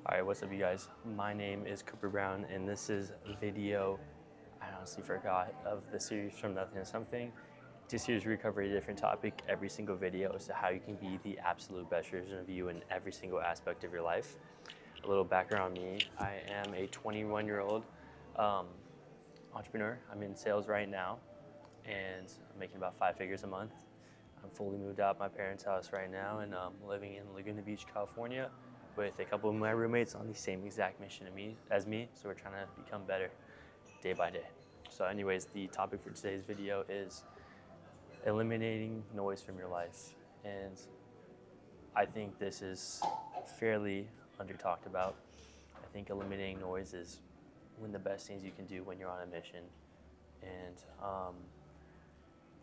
All right, what's up, you guys? My name is Cooper Brown, and this is a video. I honestly forgot of the series From Nothing to Something. This series we cover a different topic every single video as to how you can be the absolute best version of you in every single aspect of your life. A little background on me: I am a 21-year-old um, entrepreneur. I'm in sales right now, and I'm making about 5 figures a month. I'm fully moved out of my parents' house right now, and living in Laguna Beach, California, with a couple of my roommates on the same exact mission as me. So we're trying to become better day by day. So, anyways, the topic for today's video is eliminating noise from your life, and I think this is fairly under talked about. I think eliminating noise is one of the best things you can do when you're on a mission, and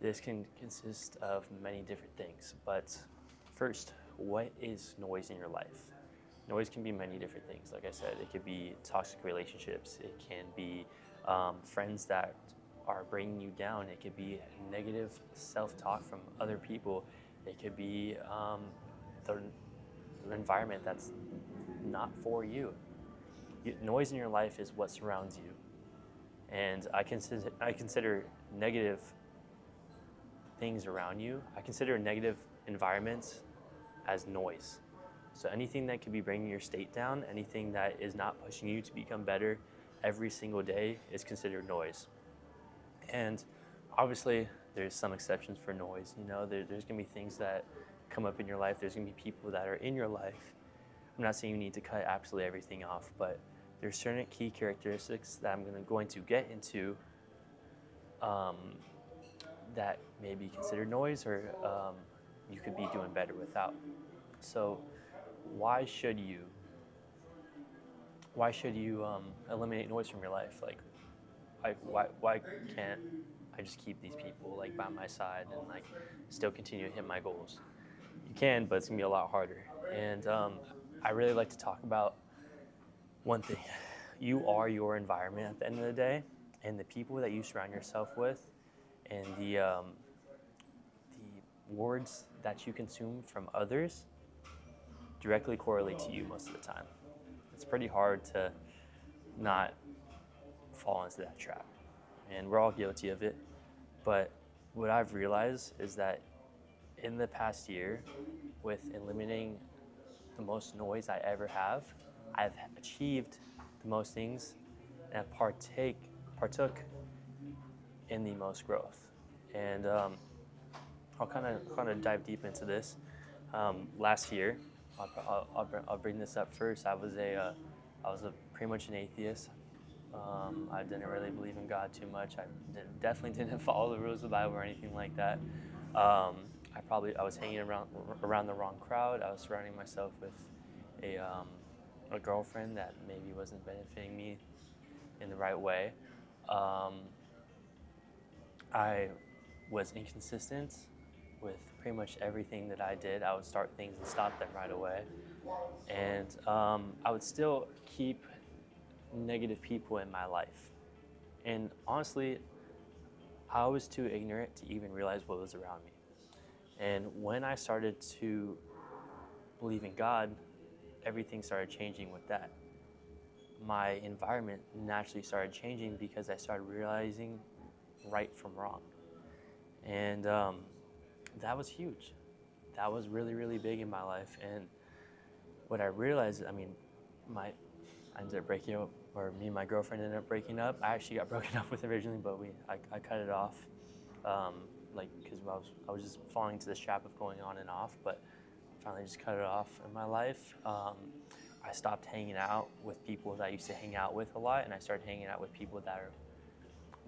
this can consist of many different things. But first, what is noise in your life? Noise can be many different things. Like I said, it could be toxic relationships. It can be friends that are bringing you down. It could be negative self-talk from other people. It could be the environment that's not for you. Noise in your life is what surrounds you. And I consider negative things around you. I consider negative environments as noise. So anything that could be bringing your state down, anything that is not pushing you to become better every single day is considered noise. And obviously, there's some exceptions for noise. You know, there's going to be things that come up in your life. There's going to be people that are in your life. I'm not saying you need to cut absolutely everything off, but there's certain key characteristics that I'm going to get into that may be considered noise, or you could be doing better without. So why should you eliminate noise from your life? Why can't I just keep these people like by my side and like still continue to hit my goals? You can, but it's gonna be a lot harder. And I really like to talk about one thing: you are your environment at the end of the day, and the people that you surround yourself with, and the words that you consume from others directly correlate to you most of the time. It's pretty hard to not fall into that trap, and we're all guilty of it. But what I've realized is that in the past year, with eliminating the most noise I ever have, I've achieved the most things and have partook in the most growth. And I'll kind of dive deep into this. Last year, I'll bring this up first. I was pretty much an atheist. I didn't really believe in God too much. Definitely didn't follow the rules of the Bible or anything like that. I was hanging around the wrong crowd. I was surrounding myself with a girlfriend that maybe wasn't benefiting me in the right way. I was inconsistent with pretty much everything that I did. I would start things and stop them right away. And I would still keep negative people in my life. And honestly, I was too ignorant to even realize what was around me. And when I started to believe in God, everything started changing with that. My environment naturally started changing because I started realizing right from wrong. And that was huge. That was really, really big in my life. And what I realized, I ended up breaking up, or me and my girlfriend ended up breaking up. I actually got broken up with originally, but I cut it off, because I was just falling into this trap of going on and off. But finally, just cut it off in my life. I stopped hanging out with people that I used to hang out with a lot, and I started hanging out with people that are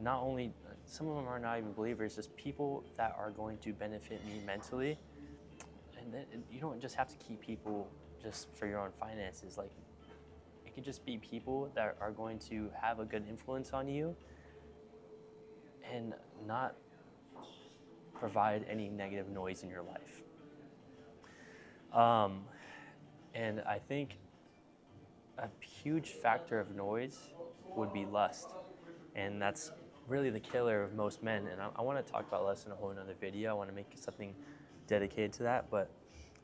not only, some of them are not even believers, just people that are going to benefit me mentally. And then you don't just have to keep people just for your own finances. Like, it could just be people that are going to have a good influence on you and not provide any negative noise in your life. And I think a huge factor of noise would be lust. And that's really the killer of most men. And I want to talk about lust in a whole another video. I want to make something dedicated to that. But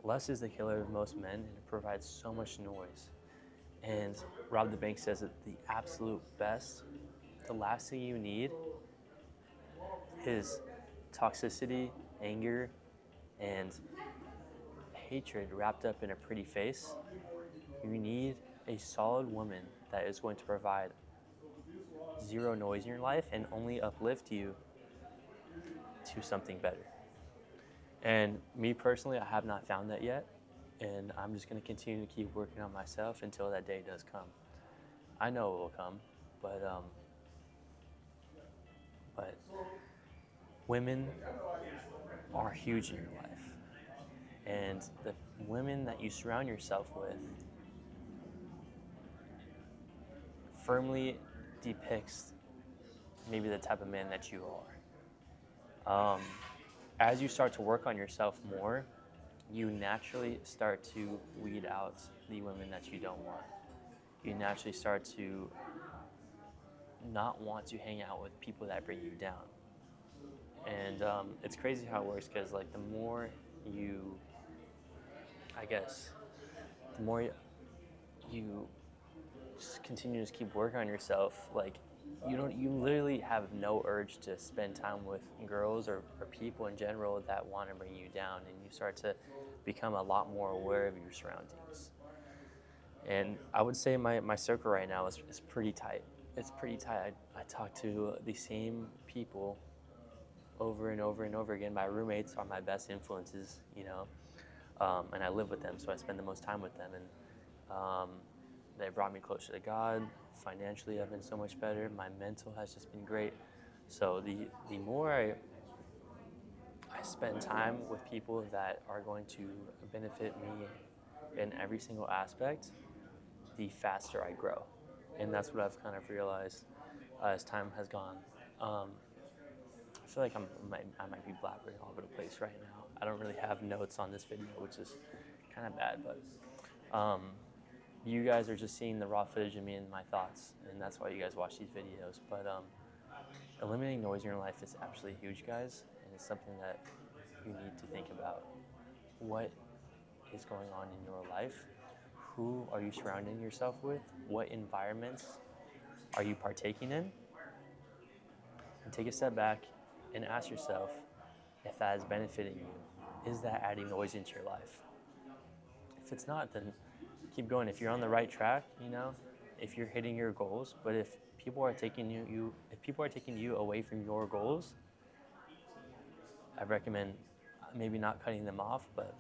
lust is the killer of most men, and it provides so much noise. And Rob the Bank says that the absolute best, the last thing you need is toxicity, anger, and hatred wrapped up in a pretty face. You need a solid woman that is going to provide zero noise in your life and only uplift you to something better. And me personally, I have not found that yet. And I'm just going to continue to keep working on myself until that day does come. I know it will come, but women are huge in your life. And the women that you surround yourself with firmly depicts maybe the type of man that you are. As you start to work on yourself more, you naturally start to weed out the women that you don't want. You naturally start to not want to hang out with people that bring you down. And it's crazy how it works because, like, the more you, I guess, the more you just continue to keep working on yourself, like, you literally have no urge to spend time with girls or people in general that want to bring you down, and you start to become a lot more aware of your surroundings. And I would say my circle right now is pretty tight. It's pretty tight. I talk to the same people over and over and over again. My roommates are my best influences, and I live with them, so I spend the most time with them. And they brought me closer to God. Financially, I've been so much better. My mental has just been great. So the more I spend time with people that are going to benefit me in every single aspect, the faster I grow. And that's what I've kind of realized as time has gone. I feel like I might be blabbering all over the place right now. I don't really have notes on this video, which is kind of bad, but you guys are just seeing the raw footage of me and my thoughts, and that's why you guys watch these videos. But eliminating noise in your life is absolutely huge, guys, and it's something that you need to think about. What is going on in your life? Who are you surrounding yourself with? What environments are you partaking in? And take a step back and ask yourself if that is benefiting you. Is that adding noise into your life? If it's not, then keep going. If you're on the right track, if you're hitting your goals, but if people are taking you away from your goals, I recommend maybe not cutting them off, but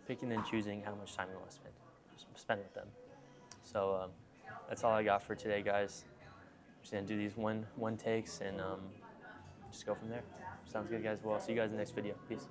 picking and choosing how much time you want to spend with them. So that's all I got for today, guys. I'm just gonna do these one takes and just go from there. Sounds good, guys. Well, I'll see you guys in the next video. Peace.